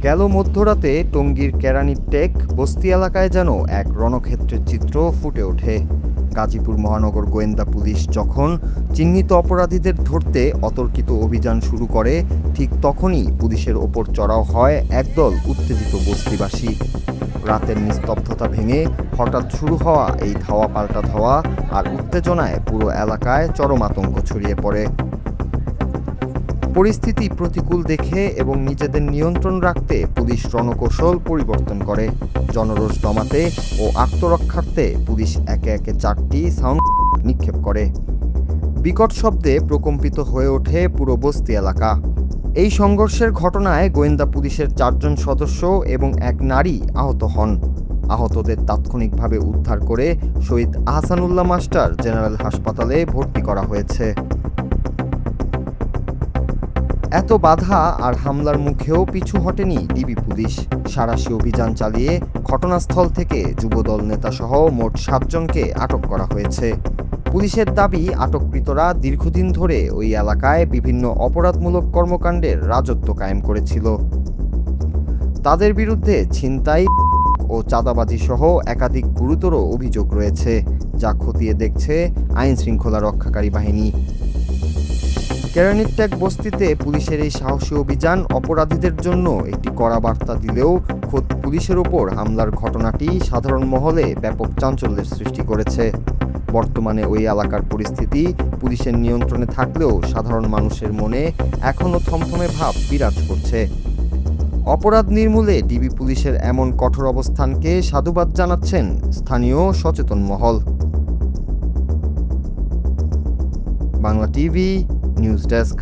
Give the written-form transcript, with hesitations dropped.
গেল মধ্যরাতে টঙ্গীর কেরানীর টেক বস্তি এলাকায় যেন এক রণক্ষেত্রের চিত্র ফুটে ওঠে। গাজীপুর মহানগর গোয়েন্দা পুলিশ যখন চিহ্নিত অপরাধীদের ধরতে অতর্কিত অভিযান শুরু করে, ঠিক তখনই পুলিশের ওপর চড়াও হয় একদল উত্তেজিত বস্তিবাসী। রাতের নিস্তব্ধতা ভেঙে হঠাৎ শুরু হওয়া এই ধাওয়া পাল্টা ধাওয়া আর উত্তেজনায় পুরো এলাকায় চরম আতঙ্ক ছড়িয়ে পড়ে। পরিস্থিতি প্রতিকূল দেখে এবং নিজেদের নিয়ন্ত্রণ রাখতে পুলিশ রণকৌশল পরিবর্তন করে। জনরোষ দমাতে ও আত্মরক্ষার্থে পুলিশ একে একে 4টি সাউন্ড নিক্ষেপ করে। বিকট শব্দে প্রকম্পিত হয়ে ওঠে পুরো বস্তি এলাকা। এই সংঘর্ষের ঘটনায় গোয়েন্দা পুলিশের 4 জন সদস্য এবং এক নারী আহত হন। আহতদের তাৎক্ষণিকভাবে উদ্ধার করে শহীদ আহসানুল্লাহ মাস্টার জেনারেল হাসপাতালে ভর্তি করা হয়েছে। এত বাধা আর হামলার মুখেও পিছু হটেনি ডিবি পুলিশ। সাঁড়াশি অভিযান চালিয়ে ঘটনাস্থল থেকে যুবদল নেতাসহ মোট 7 জনকে আটক করা হয়েছে। পুলিশের দাবি, আটককৃতরা দীর্ঘদিন ধরে ওই এলাকায় বিভিন্ন অপরাধমূলক কর্মকাণ্ডের রাজত্ব কায়েম করেছিল। তাদের বিরুদ্ধে ছিনতাই ও চাঁদাবাজি সহ একাধিক গুরুতর অভিযোগ রয়েছে, যা খতিয়ে দেখছে আইনশৃঙ্খলা রক্ষাকারী বাহিনী। কেরানীর টেক বস্তিতে পুলিশের এই সাহসী অভিযান অপরাধীদের জন্য একটি কড়া বার্তা দিলেও খোদ পুলিশের ওপর হামলার ঘটনাটি সাধারণ মহলে ব্যাপক চাঞ্চল্যের সৃষ্টি করেছে। বর্তমানে ওই এলাকার পরিস্থিতি পুলিশের নিয়ন্ত্রণে থাকলেও সাধারণ মানুষের মনে এখনও থমথমে ভাব বিরাজ করছে। অপরাধ নির্মূলে ডিবি পুলিশের এমন কঠোর অবস্থানকে সাধুবাদ জানাচ্ছেন স্থানীয় সচেতন মহল। Bangla TV news desk.